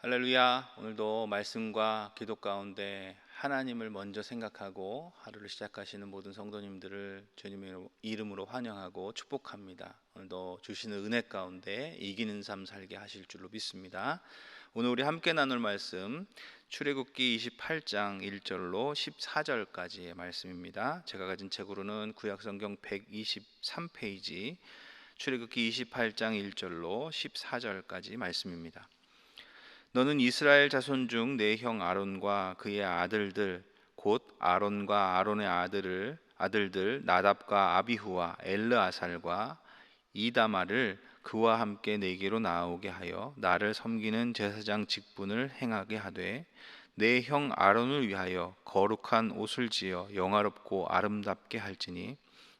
할렐루야. 오늘도 말씀과 기도 가운데 하나님을 먼저 생각하고 하루를 시작하시는 모든 성도님들을 주님의 이름으로 환영하고 축복합니다. 오늘도 주시는 은혜 가운데 이기는 삶 살게 하실 줄로 믿습니다. 오늘 우리 함께 나눌 말씀 출애굽기 28장 1절로 14절까지의 말씀입니다. 제가 가진 책으로는 구약성경 123페이지 출애굽기 28장 1절로 14절까지 말씀입니다. 너는 이스라엘 자손 중 내 형 아론과 그의 아들들 곧 아론과 아론의 아들들 나답과 아비후와 엘르아살과 이다마를 그와 함께 내게로 나오게 하여 나를 섬기는 제사장 직분을 행하게 하되 내 형 아론을 위하여 거룩한 옷을 지어 영화롭고 아름답게 할지니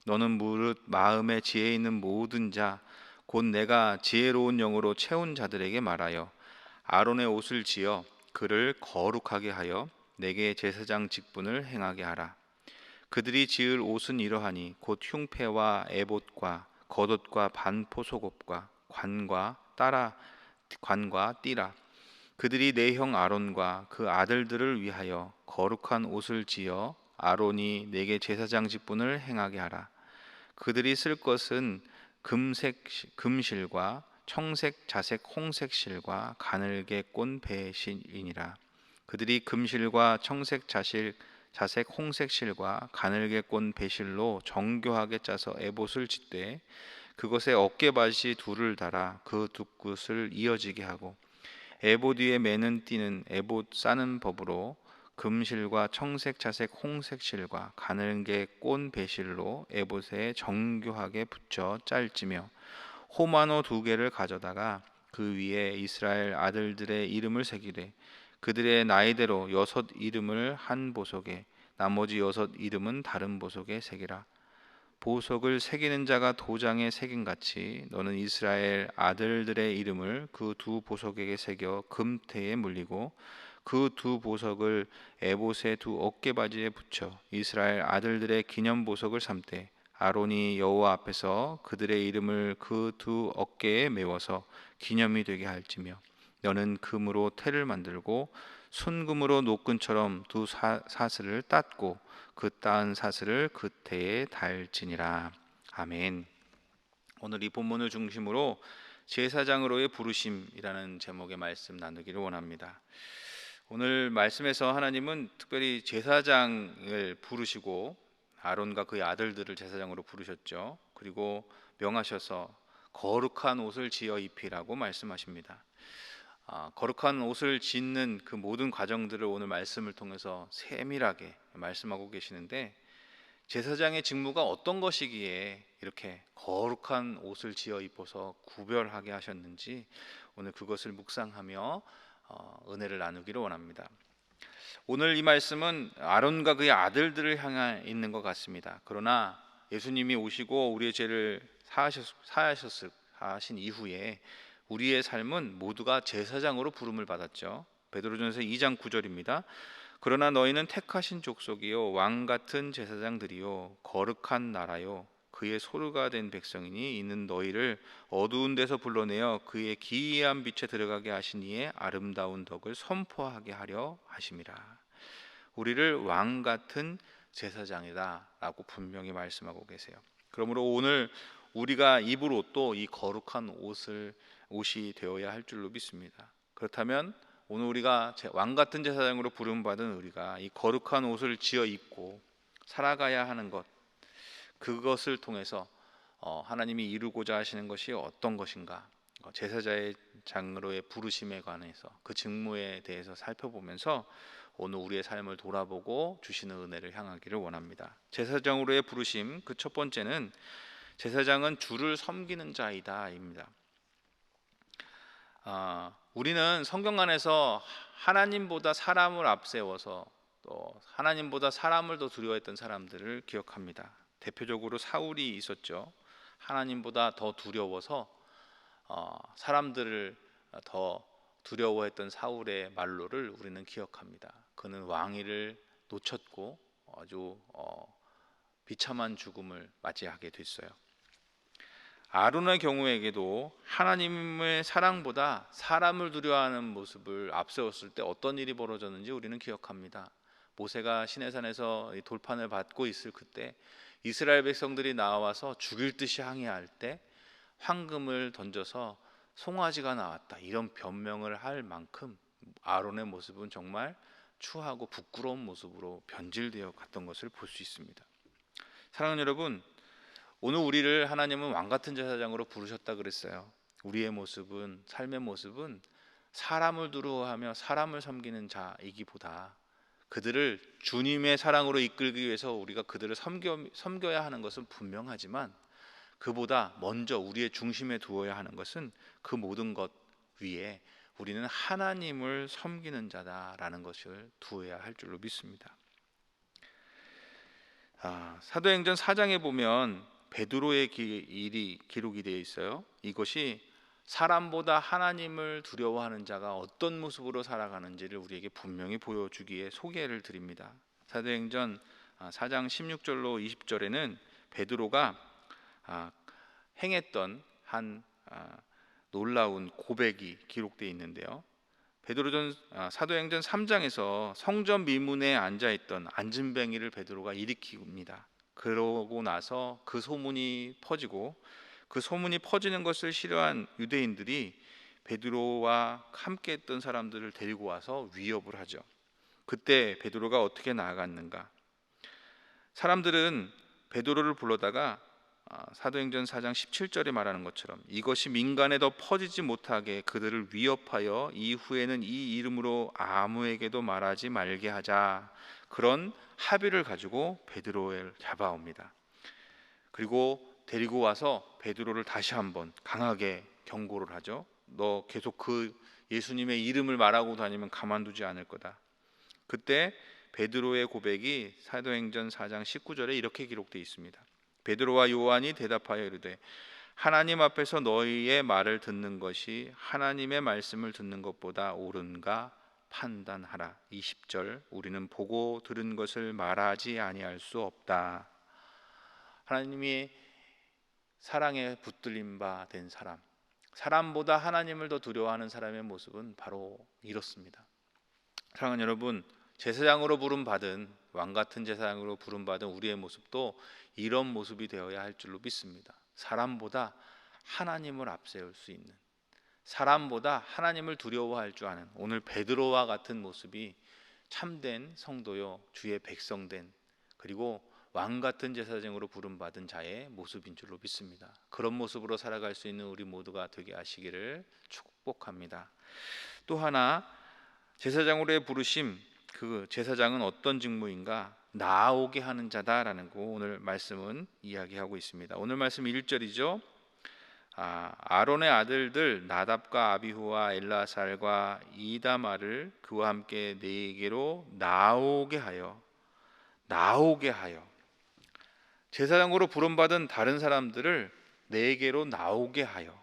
너는 무릇 마음에 지혜 있는 모든 자 곧 내가 지혜로운 영으로 채운 자들에게 말하여 아론의 옷을 지어 그를 거룩하게 하여 내게 제사장 직분을 행하게 하라. 그들이 지을 옷은 이러하니 곧 흉패와 에봇과 겉옷과 반포 속옷과 관과 띠라. 그들이 내 형 아론과 그 아들들을 위하여 거룩한 옷을 지어 아론이 내게 제사장 직분을 행하게 하라. 그들이 쓸 것은 금실과 청색, 자색, 홍색 실과 가늘게 꼰 배실이니라. 그들이 금실과 청색, 자색, 홍색 실과 가늘게 꼰 배실로 정교하게 짜서 에봇을 짓되 그것에 어깨바지 둘을 달아 그 두 끝을 이어지게 하고 에봇 위에 매는 띠는 에봇 싸는 법으로 금실과 청색, 자색, 홍색 실과 가늘게 꼰 배실로 에봇에 정교하게 붙여 짤지며 호마노 2개를 가져다가 그 위에 이스라엘 아들들의 이름을 새기되 그들의 나이대로 6 이름을 한 보석에 나머지 6 이름은 다른 보석에 새기라. 보석을 새기는 자가 도장에 새김같이 너는 이스라엘 아들들의 이름을 그 두 보석에게 새겨 금태에 물리고 그 두 보석을 에봇의 두 어깨바지에 붙여 이스라엘 아들들의 기념 보석을 삼되 아론이 여호와 앞에서 그들의 이름을 그 두 어깨에 메워서 기념이 되게 할지며 너는 금으로 태를 만들고 순금으로 노끈처럼 두 사슬을 땄고 그 따은 사슬을 그 태에 달지니라. 아멘. 오늘 이 본문을 중심으로 제사장으로의 부르심이라는 제목의 말씀 나누기를 원합니다. 오늘 말씀에서 하나님은 특별히 제사장을 부르시고 아론과 그의 아들들을 제사장으로 부르셨죠. 그리고 명하셔서 거룩한 옷을 지어 입히라고 말씀하십니다. 거룩한 옷을 짓는 그 모든 과정들을 오늘 말씀을 통해서 세밀하게 말씀하고 계시는데 제사장의 직무가 어떤 것이기에 이렇게 거룩한 옷을 지어 입어서 구별하게 하셨는지 오늘 그것을 묵상하며 은혜를 나누기를 원합니다. 오늘 이 말씀은 아론과 그의 아들들을 향해 있는 것 같습니다. 그러나 예수님이 오시고 우리의 죄를 사하신 이후에 우리의 삶은 모두가 제사장으로 부름을 받았죠. 베드로전서 2장 9절입니다. 그러나 너희는 택하신 족속이요 왕 같은 제사장들이요 거룩한 나라요 그의 소유가 된 백성이니 이는 너희를 어두운 데서 불러내어 그의 기이한 빛에 들어가게 하신 이의 아름다운 덕을 선포하게 하려 하심이라. 우리를 왕 같은 제사장이다라고 분명히 말씀하고 계세요. 그러므로 오늘 우리가 입을 옷도 이 거룩한 옷이 되어야 할 줄로 믿습니다. 그렇다면 오늘 우리가 왕 같은 제사장으로 부름받은 우리가 이 거룩한 옷을 지어 입고 살아가야 하는 것, 그것을 통해서 하나님이 이루고자 하시는 것이 어떤 것인가, 제사장으로의 부르심에 관해서 그 직무에 대해서 살펴보면서 오늘 우리의 삶을 돌아보고 주시는 은혜를 향하기를 원합니다. 제사장으로의 부르심, 그 첫 번째는 제사장은 주를 섬기는 자이다입니다. 우리는 성경 안에서 하나님보다 사람을 앞세워서 또 하나님보다 사람을 더 두려워했던 사람들을 기억합니다. 대표적으로 사울이 있었죠. 하나님보다 더 두려워서 사람들을 더 두려워했던 사울의 말로를 우리는 기억합니다. 그는 왕위를 놓쳤고 아주 비참한 죽음을 맞이하게 됐어요. 아론의 경우에게도 하나님의 사랑보다 사람을 두려워하는 모습을 앞세웠을 때 어떤 일이 벌어졌는지 우리는 기억합니다. 모세가 시내산에서 이 돌판을 받고 있을 그때 이스라엘 백성들이 나와서 죽일 듯이 항의할 때 황금을 던져서 송아지가 나왔다, 이런 변명을 할 만큼 아론의 모습은 정말 추하고 부끄러운 모습으로 변질되어 갔던 것을 볼 수 있습니다. 사랑하는 여러분, 오늘 우리를 하나님은 왕같은 제사장으로 부르셨다 그랬어요. 우리의 모습은, 삶의 모습은 사람을 두려워하며 사람을 섬기는 자이기보다 그들을 주님의 사랑으로 이끌기 위해서 우리가 그들을 섬겨야 하는 것은 분명하지만, 그보다 먼저 우리의 중심에 두어야 하는 것은 그 모든 것 위에 우리는 하나님을 섬기는 자다라는 것을 두어야 할 줄로 믿습니다. 사도행전 4장에 보면 베드로의 일이 기록이 되어 있어요. 이것이 사람보다 하나님을 두려워하는 자가 어떤 모습으로 살아가는지를 우리에게 분명히 보여주기에 소개를 드립니다. 사도행전 4장 16절로 20절에는 베드로가 행했던 한 놀라운 고백이 기록되어 있는데요. 사도행전 3장에서 성전 미문에 앉아있던 안진뱅이를 베드로가 일으킵니다. 그러고 나서 그 소문이 퍼지고, 그 소문이 퍼지는 것을 싫어한 유대인들이 베드로와 함께 했던 사람들을 데리고 와서 위협을 하죠. 그때 베드로가 어떻게 나아갔는가? 사람들은 베드로를 불러다가 사도행전 4장 17절에 말하는 것처럼 이것이 민간에 더 퍼지지 못하게 그들을 위협하여 이후에는 이 이름으로 아무에게도 말하지 말게 하자, 그런 합의를 가지고 베드로를 잡아옵니다. 그리고 데리고 와서 베드로를 다시 한번 강하게 경고를 하죠. 너 계속 그 예수님의 이름을 말하고 다니면 가만두지 않을 거다. 그때 베드로의 고백이 사도행전 4장 19절에 이렇게 기록되어 있습니다. 베드로와 요한이 대답하여 이르되 하나님 앞에서 너희의 말을 듣는 것이 하나님의 말씀을 듣는 것보다 옳은가 판단하라. 20절, 우리는 보고 들은 것을 말하지 아니할 수 없다. 하나님이 사랑에 붙들림 바 된 사람, 사람보다 하나님을 더 두려워하는 사람의 모습은 바로 이렇습니다. 사랑하는 여러분, 제사장으로 부름받은, 왕같은 제사장으로 부름받은 우리의 모습도 이런 모습이 되어야 할 줄로 믿습니다. 사람보다 하나님을 앞세울 수 있는, 사람보다 하나님을 두려워할 줄 아는, 오늘 베드로와 같은 모습이 참된 성도요 주의 백성된, 그리고 왕같은 제사장으로 부름받은 자의 모습인 줄로 믿습니다. 그런 모습으로 살아갈 수 있는 우리 모두가 되게 하시기를 축복합니다. 또 하나, 제사장으로의 부르심, 그 제사장은 어떤 직무인가? 나아오게 하는 자다라는 거 오늘 말씀은 이야기하고 있습니다. 오늘 말씀 1절이죠. 아론의 아들들 나답과 아비후와 엘라살과 이다마를 그와 함께 네게로 나오게 하여, 제사장으로 부름받은 다른 사람들을 네게로 나오게 하여,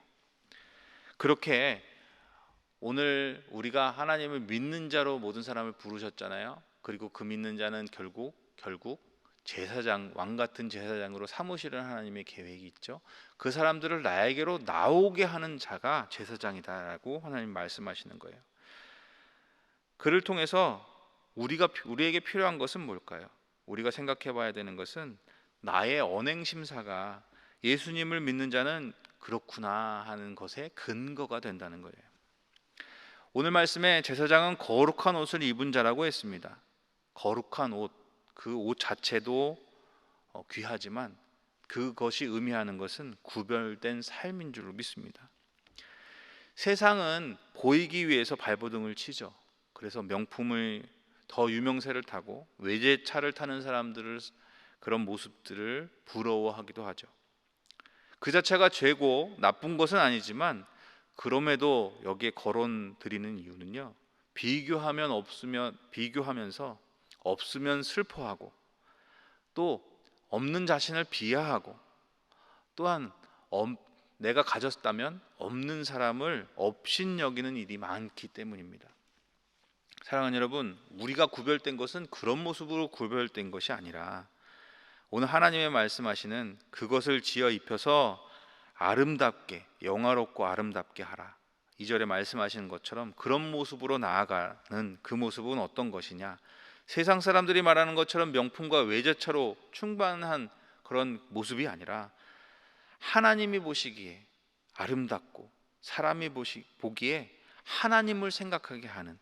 그렇게 오늘 우리가 하나님을 믿는 자로 모든 사람을 부르셨잖아요. 그리고 그 믿는 자는 결국 제사장, 왕 같은 제사장으로 삼으시는 하나님의 계획이 있죠. 그 사람들을 나에게로 나오게 하는 자가 제사장이다라고 하나님 말씀하시는 거예요. 그를 통해서 우리에게 필요한 것은 뭘까요? 우리가 생각해 봐야 되는 것은 나의 언행 심사가 예수님을 믿는 자는 그렇구나 하는 것에 근거가 된다는 거예요. 오늘 말씀에 제사장은 거룩한 옷을 입은 자라고 했습니다. 거룩한 옷, 그 옷 자체도 귀하지만 그것이 의미하는 것은 구별된 삶인 줄로 믿습니다. 세상은 보이기 위해서 발버둥을 치죠. 그래서 명품을 더 유명세를 타고 외제차를 타는 사람들을, 그런 모습들을 부러워하기도 하죠. 그 자체가 죄고 나쁜 것은 아니지만, 그럼에도 여기에 거론 드리는 이유는요, 비교하면서 없으면 슬퍼하고, 또 없는 자신을 비하하고, 또한 내가 가졌다면 없는 사람을 업신여기는 일이 많기 때문입니다. 사랑하는 여러분, 우리가 구별된 것은 그런 모습으로 구별된 것이 아니라 오늘 하나님의 말씀하시는 그것을 지어 입혀서 아름답게, 영화롭고 아름답게 하라. 2절에 말씀하시는 것처럼 그런 모습으로 나아가는 그 모습은 어떤 것이냐? 세상 사람들이 말하는 것처럼 명품과 외제차로 충만한 그런 모습이 아니라 하나님이 보시기에 아름답고 사람이 보기에 하나님을 생각하게 하는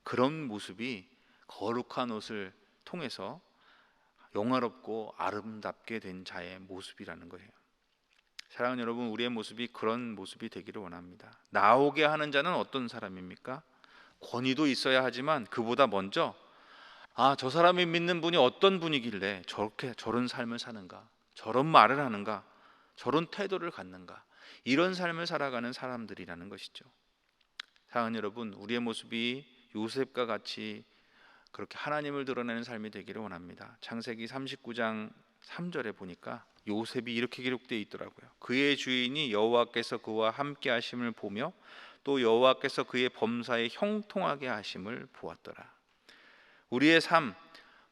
그런 모습이 거룩한 옷을 통해서 영화롭고 아름답게 된 자의 모습이라는 거예요. 사랑하는 여러분, 우리의 모습이 그런 모습이 되기를 원합니다. 나오게 하는 자는 어떤 사람입니까? 권위도 있어야 하지만 그보다 먼저 저 사람이 믿는 분이 어떤 분이길래 저런 삶을 사는가, 저런 말을 하는가, 저런 태도를 갖는가, 이런 삶을 살아가는 사람들이라는 것이죠. 사랑하는 여러분, 우리의 모습이 요셉과 같이 그렇게 하나님을 드러내는 삶이 되기를 원합니다. 창세기 39장 3절에 보니까 요셉이 이렇게 기록되어 있더라고요. 그의 주인이 여호와께서 그와 함께 하심을 보며 또 여호와께서 그의 범사에 형통하게 하심을 보았더라. 우리의 삶,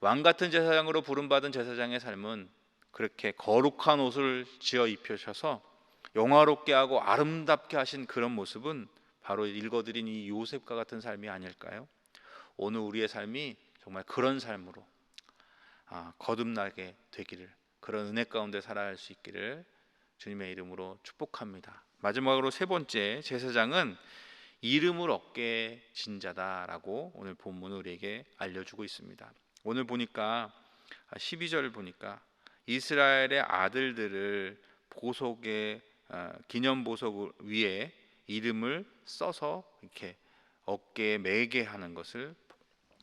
왕 같은 제사장으로 부름받은 제사장의 삶은 그렇게 거룩한 옷을 지어 입히셔서 영화롭게 하고 아름답게 하신 그런 모습은 바로 읽어드린 이 요셉과 같은 삶이 아닐까요? 오늘 우리의 삶이 정말 그런 삶으로 거듭나게 되기를, 그런 은혜 가운데 살아갈 수 있기를 주님의 이름으로 축복합니다. 마지막으로 세 번째, 제사장은 이름을 얻게 진 자다라고 오늘 본문은 우리에게 알려주고 있습니다. 오늘 보니까 12절 보니까 이스라엘의 아들들을 보석에 기념 보석 위에 이름을 써서 이렇게 어깨에 매게 하는 것을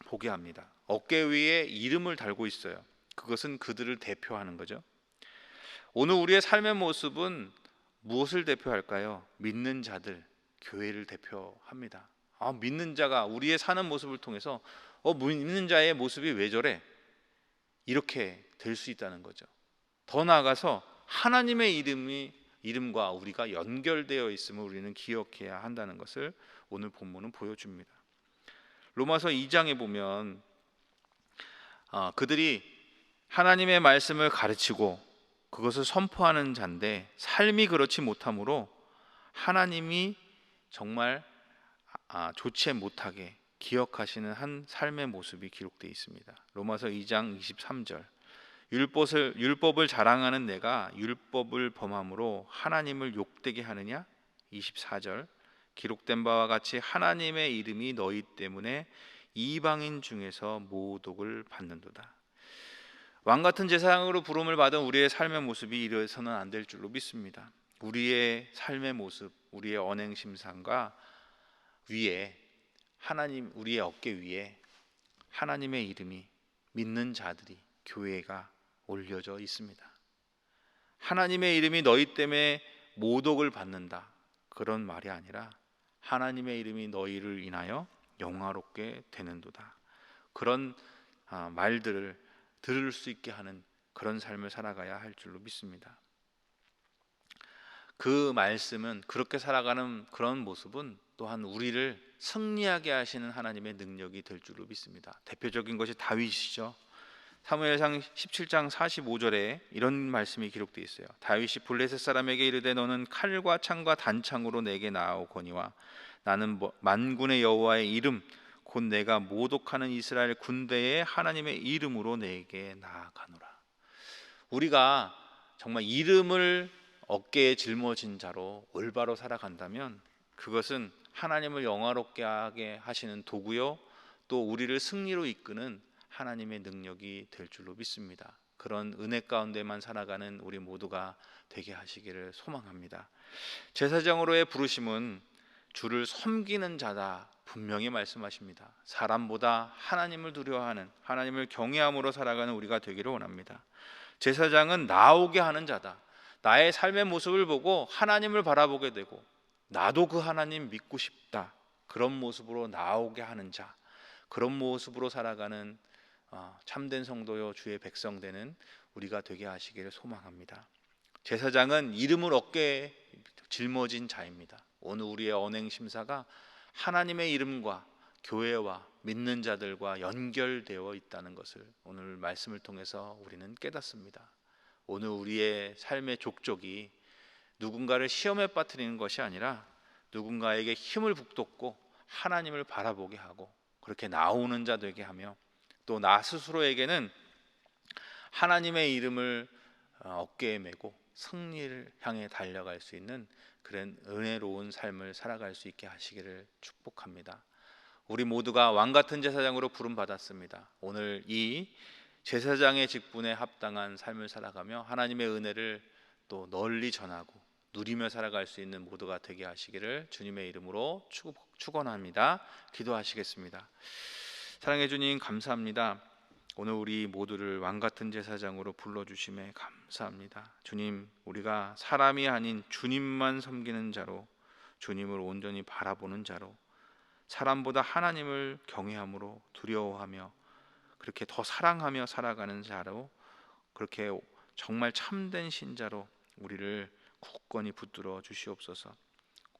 보게 합니다. 어깨 위에 이름을 달고 있어요. 그것은 그들을 대표하는 거죠. 오늘 우리의 삶의 모습은 무엇을 대표할까요? 믿는 자들, 교회를 대표합니다. 믿는 자가 우리의 사는 모습을 통해서 믿는 자의 모습이 왜 저래? 이렇게 될 수 있다는 거죠. 더 나아가서 하나님의 이름과 우리가 연결되어 있음을 우리는 기억해야 한다는 것을 오늘 본문은 보여줍니다. 로마서 2장에 보면 그들이 하나님의 말씀을 가르치고 그것을 선포하는 자인데 삶이 그렇지 못하므로 하나님이 정말 좋지 못하게 기억하시는 한 삶의 모습이 기록되어 있습니다. 로마서 2장 23절 율법을 자랑하는 내가 율법을 범함으로 하나님을 욕되게 하느냐? 24절 기록된 바와 같이 하나님의 이름이 너희 때문에 이방인 중에서 모독을 받는도다. 왕 같은 제사장으로 부름을 받은 우리의 삶의 모습이 이래서는 안 될 줄로 믿습니다. 우리의 삶의 모습, 우리의 언행심상과 위에 하나님, 우리의 어깨 위에 하나님의 이름이 믿는 자들이, 교회가 올려져 있습니다. 하나님의 이름이 너희 때문에 모독을 받는다, 그런 말이 아니라 하나님의 이름이 너희를 인하여 영화롭게 되는도다, 그런 말들을 들을 수 있게 하는 그런 삶을 살아가야 할 줄로 믿습니다. 그 말씀은, 그렇게 살아가는 그런 모습은 또한 우리를 승리하게 하시는 하나님의 능력이 될 줄로 믿습니다. 대표적인 것이 다윗이죠. 사무엘상 17장 45절에 이런 말씀이 기록되어 있어요. 다윗이 블레셋 사람에게 이르되 너는 칼과 창과 단창으로 내게 나아오거니와 나는 만군의 여호와의 이름 곧 내가 모독하는 이스라엘 군대의 하나님의 이름으로 내게 나아가노라. 우리가 정말 이름을 어깨에 짊어진 자로 올바로 살아간다면 그것은 하나님을 영화롭게 하게 하시는 도구요, 또 우리를 승리로 이끄는 하나님의 능력이 될 줄로 믿습니다. 그런 은혜 가운데만 살아가는 우리 모두가 되게 하시기를 소망합니다. 제사장으로의 부르심은 주를 섬기는 자다 분명히 말씀하십니다. 사람보다 하나님을 두려워하는, 하나님을 경외함으로 살아가는 우리가 되기를 원합니다. 제사장은 나오게 하는 자다. 나의 삶의 모습을 보고 하나님을 바라보게 되고 나도 그 하나님 믿고 싶다, 그런 모습으로 나오게 하는 자, 그런 모습으로 살아가는 참된 성도요 주의 백성 되는 우리가 되게 하시기를 소망합니다. 제사장은 이름을 어깨에 짊어진 자입니다. 오늘 우리의 언행 심사가 하나님의 이름과 교회와 믿는 자들과 연결되어 있다는 것을 오늘 말씀을 통해서 우리는 깨닫습니다. 오늘 우리의 삶의 족적이 누군가를 시험에 빠뜨리는 것이 아니라 누군가에게 힘을 북돋고 하나님을 바라보게 하고 그렇게 나오는 자 되게 하며, 또 나 스스로에게는 하나님의 이름을 어깨에 메고 승리를 향해 달려갈 수 있는 그런 은혜로운 삶을 살아갈 수 있게 하시기를 축복합니다. 우리 모두가 왕 같은 제사장으로 부름 받았습니다. 오늘 이 제사장의 직분에 합당한 삶을 살아가며 하나님의 은혜를 또 널리 전하고 누리며 살아갈 수 있는 모두가 되게 하시기를 주님의 이름으로 축원합니다. 기도하시겠습니다. 사랑해 주님, 감사합니다. 오늘 우리 모두를 왕 같은 제사장으로 불러주심에 감사합니다. 주님, 우리가 사람이 아닌 주님만 섬기는 자로, 주님을 온전히 바라보는 자로, 사람보다 하나님을 경외함으로 두려워하며 그렇게 더 사랑하며 살아가는 자로, 그렇게 정말 참된 신자로 우리를 굳건히 붙들어 주시옵소서.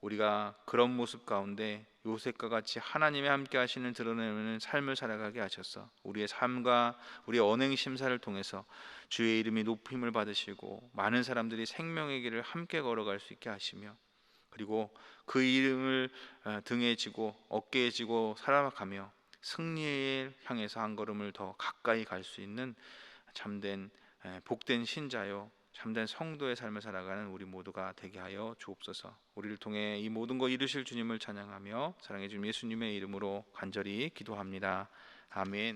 우리가 그런 모습 가운데 요셉과 같이 하나님의 함께 하시는 드러내는 삶을 살아가게 하셔서 우리의 삶과 우리의 언행 심사를 통해서 주의 이름이 높임을 받으시고 많은 사람들이 생명의 길을 함께 걸어갈 수 있게 하시며, 그리고 그 이름을 등에 지고 어깨에 지고 살아가며 승리를 향해서 한 걸음을 더 가까이 갈 수 있는 참된 복된 신자요 참된 성도의 삶을 살아가는 우리 모두가 되게 하여 주옵소서. 우리를 통해 이 모든 것 이루실 주님을 찬양하며 사랑해 주님 예수님의 이름으로 간절히 기도합니다. 아멘.